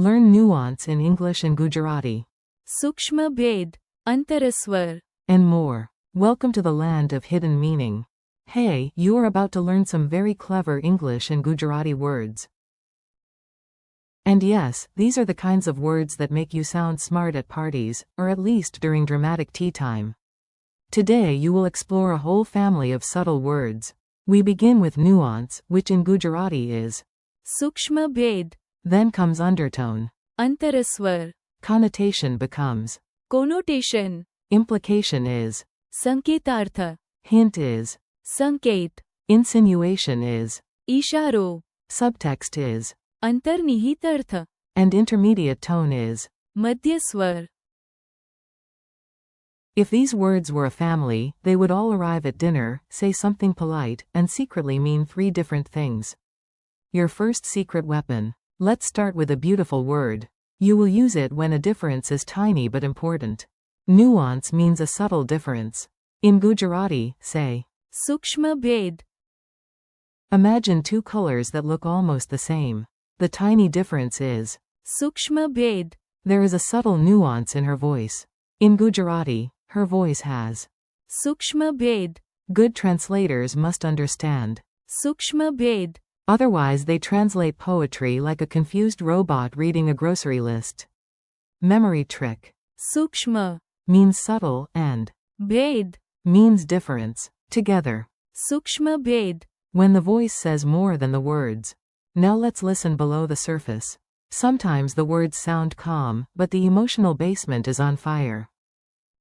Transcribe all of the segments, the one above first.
Learn nuance in English and Gujarati. सूक्ष्म भेद, अंतरस्वर. And more. Welcome to the land of hidden meaning. Hey, you are about to learn some very clever English and Gujarati words. And yes, these are the kinds of words that make you sound smart at parties, or at least during dramatic tea time. Today you will explore a whole family of subtle words. We begin with nuance, which in Gujarati is सूक्ष्म भेद, then comes undertone. अंतरस्वर. Connotation becomes Connotation. implication is संकेतार्थ. hint is संकेत. insinuation is इशारो. subtext is अंतर्निहित अर्थ. and intermediate tone is. मध्य स्वर. If these words were a family, they would all arrive at dinner, say something polite, and secretly mean three different things. Your first secret weapon. Let's start with a beautiful word. You will use it when a difference is tiny but important. Nuance means a subtle difference. In Gujarati, say, सूक्ष्म भेद. imagine two colors that look almost the same. The tiny difference is, सूक्ष्म भेद. there is a subtle nuance in her voice. In Gujarati, her voice has. सूक्ष्म भेद. Good translators must understand. सूक्ष्म भेद. Otherwise they translate poetry like a confused robot reading a grocery list. Memory trick. सूक्ष्म. Means subtle, and भेद. means difference. Together. सूक्ष्म भेद. When the voice says more than the words. Now let's listen below the surface. Sometimes the words sound calm, but the emotional basement is on fire.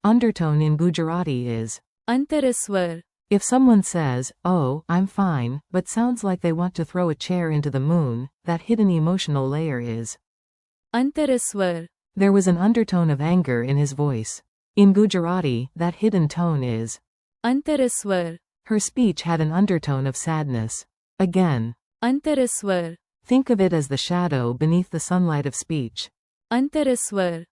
Undertone in Gujarati is अंतरस्वर. if someone says, oh, I'm fine, but sounds like they want to throw a chair into the moon, that hidden emotional layer is अंतरस्वर. there was an undertone of anger in his voice. In Gujarati, that hidden tone is अंतरस्वर. her speech had an undertone of sadness. Again, अंतरस्वर. think of it as the shadow beneath the sunlight of speech. अंतरस्वर.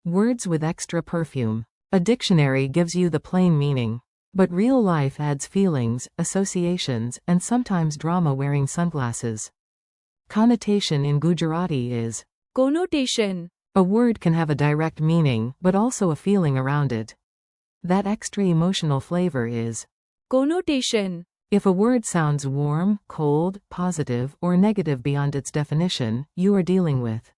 Words with extra perfume. A dictionary gives you the plain meaning. But real life adds feelings, associations, and sometimes drama wearing sunglasses. Connotation in Gujarati is Connotation. a word can have a direct meaning, but also a feeling around it. That extra emotional flavor is Connotation. if a word sounds warm, cold, positive, or negative beyond its definition, you are dealing with.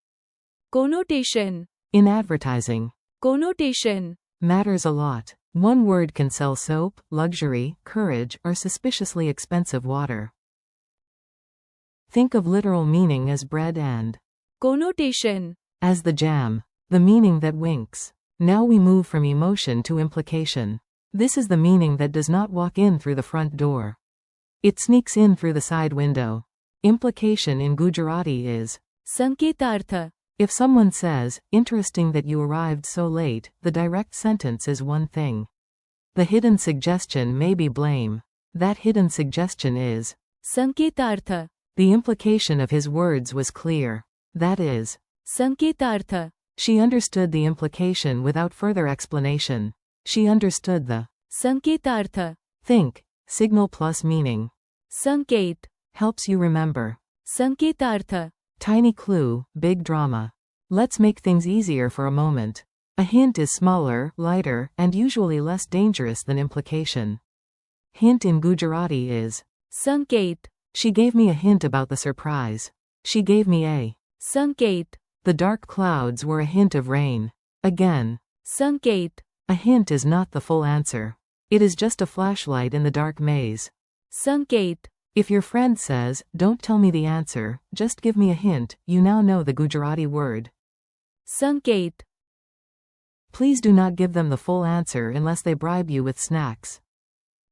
Connotation. In advertising, Connotation. matters a lot. One word can sell soap, luxury, courage, or suspiciously expensive water. Think of literal meaning as bread and Connotation. as the jam, the meaning that winks. Now we move from emotion to implication. This is the meaning that does not walk in through the front door. It sneaks in through the side window. Implication in Gujarati is संकेतार्थ. if someone says, interesting that you arrived so late, the direct sentence is one thing. The hidden suggestion may be blame. That hidden suggestion is संकेतार्थ. the implication of his words was clear. That is, संकेतार्थ. she understood the implication without further explanation. She understood the संकेतार्थ. think, signal plus meaning. संकेत. Helps you remember. संकेतार्थ. Tiny clue, big drama. Let's make things easier for a moment. A hint is smaller, lighter, and usually less dangerous than implication. Hint in Gujarati is संकेत. she gave me a hint about the surprise. She gave me a संकेत. the dark clouds were a hint of rain. Again, संकेत. a hint is not the full answer. It is just a flashlight in the dark maze. संकेत. If your friend says, don't tell me the answer, just give me a hint, you now know the Gujarati word. संकेत. Please do not give them the full answer unless they bribe you with snacks.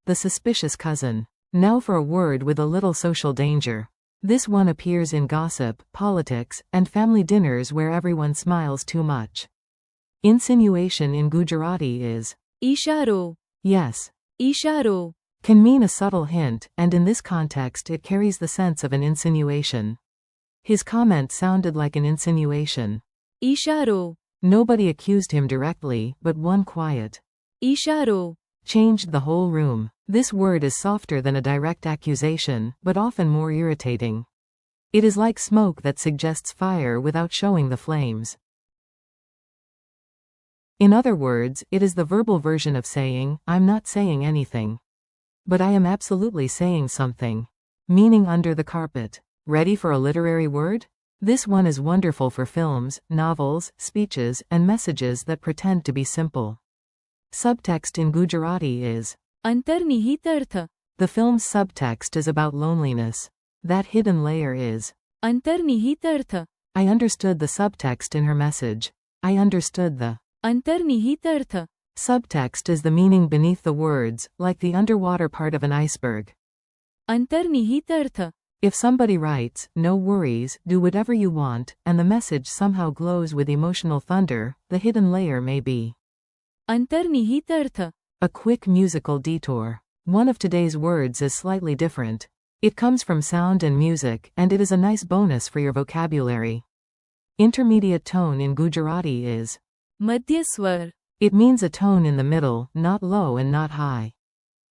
The suspicious cousin. Now for a word with a little social danger. This one appears in gossip, politics, and family dinners where everyone smiles too much. Insinuation in Gujarati is इशारो. yes, इशारो. can mean a subtle hint, and in this context it carries the sense of an insinuation. His comment sounded like an insinuation. इशारो. Nobody accused him directly, but one quiet इशारो. changed the whole room. This word is softer than a direct accusation, but often more irritating. It is like smoke that suggests fire without showing the flames. In other words, it is the verbal version of saying, I'm not saying anything. But I am absolutely saying something. Meaning under the carpet. Ready for a literary word? This one is wonderful for films, novels, speeches, and messages that pretend to be simple. Subtext in Gujarati is अंतर्निहित अर्थ. The film's subtext is about loneliness. That hidden layer is अंतर्निहित अर्थ. I understood the subtext in her message. I understood the अंतर्निहित अर्थ. subtext is the meaning beneath the words, like the underwater part of an iceberg. अंतर्निहित अर्थ. If somebody writes, no worries, do whatever you want, and the message somehow glows with emotional thunder, the hidden layer may be अंतर्निहित अर्थ. a quick musical detour. One of today's words is slightly different. It comes from sound and music, and it is a nice bonus for your vocabulary. Intermediate tone in Gujarati is मध्य स्वर. It means a tone in the middle, not low and not high.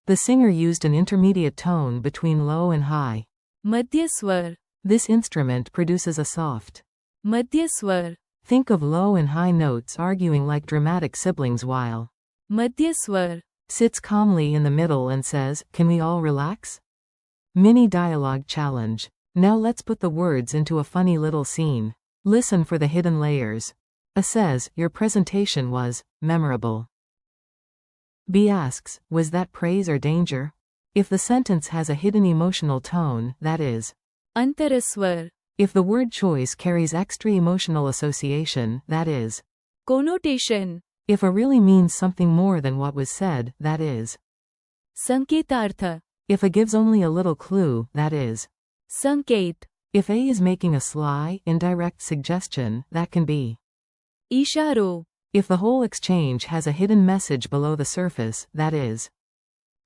The singer used an intermediate tone between low and high. मध्य स्वर. This instrument produces a soft. मध्य स्वर. Think of low and high notes arguing like dramatic siblings while मध्य स्वर. sits calmly in the middle and says, can we all relax? Mini dialogue challenge. Now let's put the words into a funny little scene. Listen for the hidden layers. A says, your presentation was memorable. B asks, was that praise or danger? If the sentence has a hidden emotional tone, that is अंतरस्वर. if the word choice carries extra emotional association, that is connotation. if a really means something more than what was said, that is संकेतार्थ. if a gives only a little clue, that is संकेत. if A is making a sly, indirect suggestion, that can be इशारों. if the whole exchange has a hidden message below the surface, that is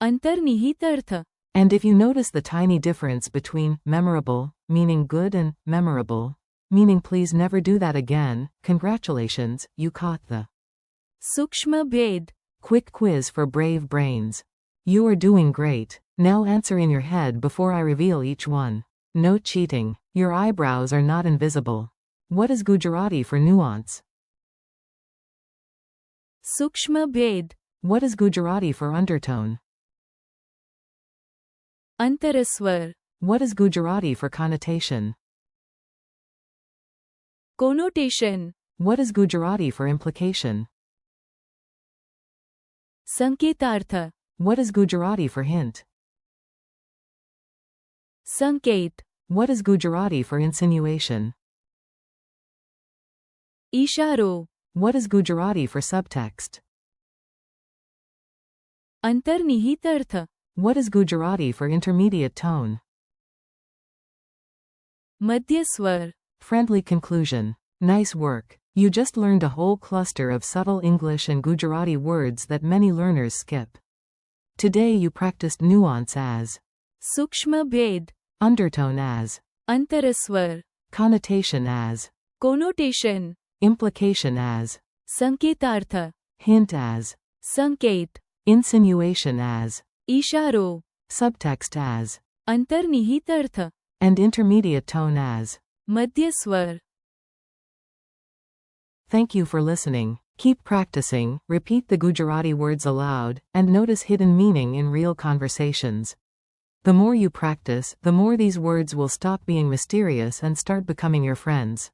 अंतर्निहित अर्थ. and if you notice the tiny difference between memorable, meaning good, and memorable, meaning please never do that again, congratulations, you caught the सूक्ष्म भेद. quick quiz for brave brains. You are doing great. Now answer in your head before I reveal each one. No cheating. Your eyebrows are not invisible. What is Gujarati for nuance? सूक्ष्म भेद. What is Gujarati for undertone? अंतरस्वर. What is Gujarati for connotation? connotation. What is Gujarati for implication? संकेतार्थ. What is Gujarati for hint? संकेत. What is Gujarati for insinuation? इशारों. What is Gujarati for subtext? अंतर्निहित अर्थ. What is Gujarati for intermediate tone? मध्य स्वर. Friendly conclusion. Nice work. You just learned a whole cluster of subtle English and Gujarati words that many learners skip. Today you practiced nuance as सूक्ष्म भेद. undertone as अंतरस्वर. connotation as connotation. implication as संकेतार्थ. hint as संकेत. insinuation as इशारों. subtext as अंतर्निहित अर्थ. and intermediate tone as. मध्य स्वर. Thank you for listening. Keep practicing, repeat the Gujarati words aloud, and notice hidden meaning in real conversations. The more you practice, the more these words will stop being mysterious and start becoming your friends.